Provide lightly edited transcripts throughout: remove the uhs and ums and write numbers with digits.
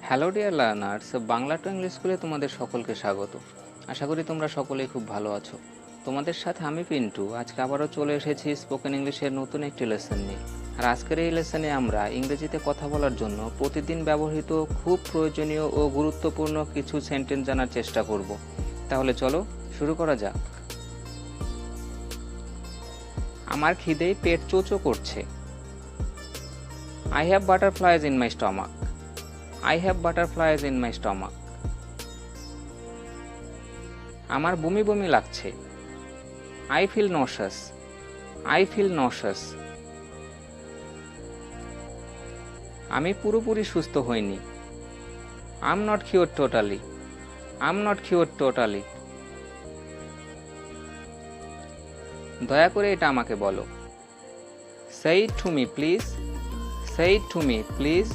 Hello dear learners, Bangla to English স্কুলে তোমাদের সকলকে স্বাগত। আশা করি তোমরা সকলেই খুব ভালো আছো। তোমাদের সাথে আমি পিন্টু আজকে আবারও চলে এসেছি স্পোকেন ইংলিশের নতুন একটি লেসন নিয়ে। আর আজকের এই লেসনে আমরা ইংরেজিতে কথা বলার জন্য প্রতিদিন ব্যবহৃত খুব প্রয়োজনীয় ও গুরুত্বপূর্ণ কিছু সেন্টেন্স জানার চেষ্টা করব। তাহলে চলো শুরু করা যাক। আমার খিদেয় পেট চোচো করছে। I have butterflies in my stomach. I have butterflies in my stomach. আমার বমি বমি লাগছে। I feel nauseous. I feel nauseous. আমি পুরোপুরি সুস্থ হইনি। I'm not cured totally. I'm not cured totally. দয়া করে এটা আমাকে বলো। Say it to me please. Say it to me please.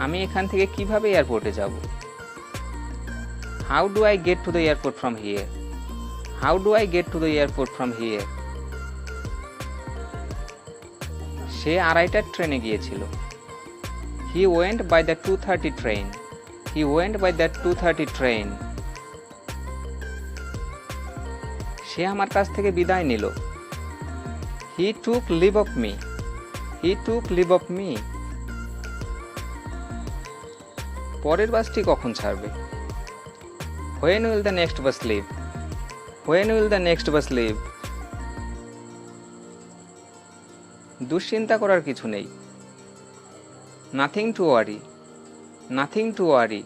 আমি এখান থেকে কিভাবে এয়ারপোর্টে যাব? How do I get to the airport from here? How do I get to the airport from here? সে 2:30টার ট্রেনে গিয়েছিল। He went by the 2:30 train. He went by that 2:30 train. সে আমার কাছ থেকে বিদায় নিল। He took leave of me. He took leave of me. পরের বাসটি কখন ছাড়বে? When will the next bus leave? When will the next bus leave? দুশ্চিন্তা করার কিছু নেই। Nothing to worry. Nothing to worry.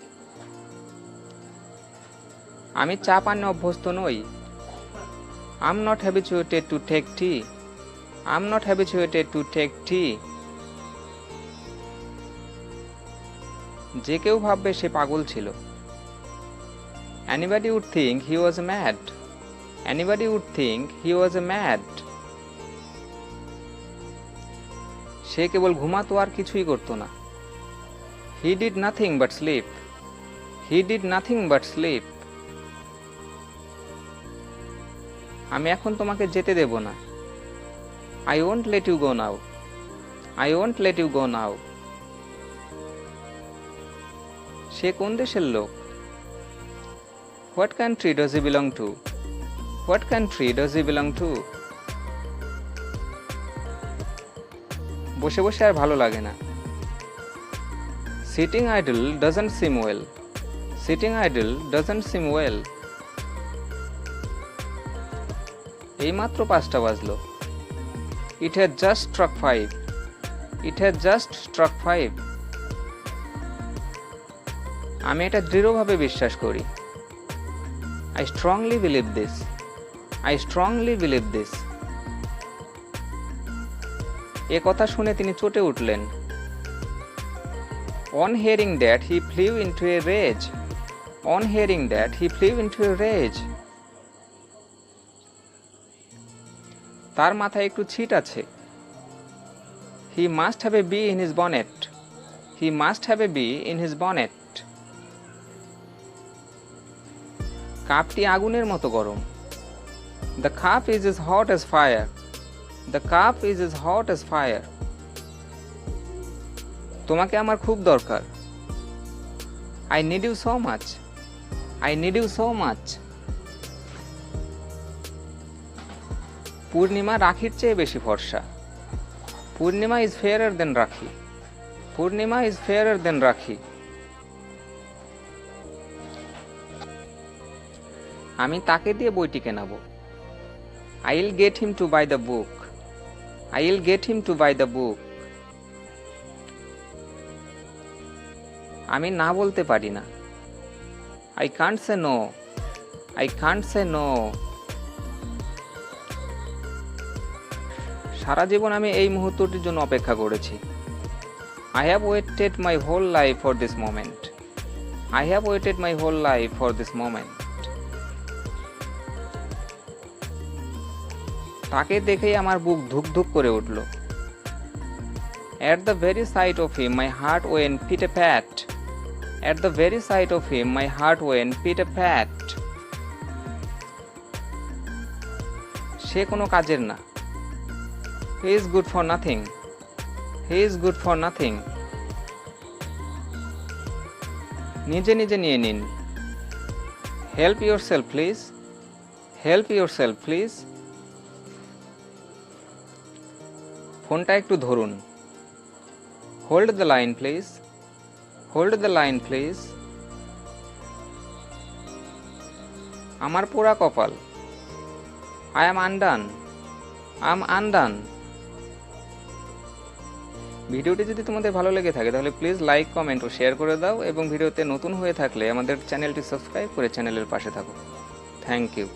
আমি চা পানে অভ্যস্ত নই। I'm not habituated to take tea. I'm not habituated to take tea. যে কেউ ভাববে সে পাগল ছিল। Anybody would think he was mad. Anybody would think he was mad. সে কেবল ঘুমাতো আর কিছুই করতো না। He did nothing but sleep. He did nothing but sleep. আমি এখন তোমাকে যেতে দেব না। I won't let you go now. I won't let you go now. সে কোন দেশের লোক? What country does he belong to? What country does he belong to? বসে বসে আর ভালো লাগে না। Sitting idle doesn't seem well. Sitting idle doesn't seem well. এইমাত্র 5টা বাজলো। It had just struck 5. It had just struck 5. আমি এটা দৃঢ়ভাবে বিশ্বাস করি। I strongly believe this. I strongly believe this. এ কথা শুনে তিনি চটে উঠলেন। On hearing that he flew into a rage. On hearing that he flew into a rage. তার মাথায় একটু ছিট আছে। He must have a bee in his bonnet. He must have a bee in his bonnet. কাপটি আগুনের মতো গরম। The cup is as hot as fire. The cup is as hot as fire. তোমাকে আমার খুব দরকার। I need you so much. I need you so much. পূর্ণিমা রাখির চেয়ে বেশি ফর্সা। পূর্ণিমা is fairer than রাখি. পূর্ণিমা is fairer than রাখি. আমি তাকে দিয়ে বইটি কেনাবো। I'll get him to buy the book. I'll get him to buy the book. আমি না বলতে পারি না। I can't say no. I can't say no. সারা জীবন আমি এই মুহূর্তটির জন্য অপেক্ষা করেছি। I have waited my whole life for this moment. I have waited my whole life for this moment. তাকে দেখেই আমার বুক ধুক ধুক করে উঠল। At the very sight of him my heart went pit-a-pat. At the very sight of him my heart went pit-a-pat. সে কোনো কাজের না। He is good for nothing. He is good for nothing. নিজে নিজে নিয়ে নিন। Help yourself please. Help yourself please. ফোনটা একটু ধরুন। Hold the line please. Hold the line please. আমার পোড়া কপাল। I am undone. I am undone. ভিডিওটি যদি তোমাদের ভালো লেগে থাকে তাহলে প্লিজ লাইক, কমেন্ট ও শেয়ার করে দাও এবং ভিডিওতে নতুন হয়ে থাকলে আমাদের চ্যানেলটি সাবস্ক্রাইব করে চ্যানেলের পাশে থাকো। Thank you.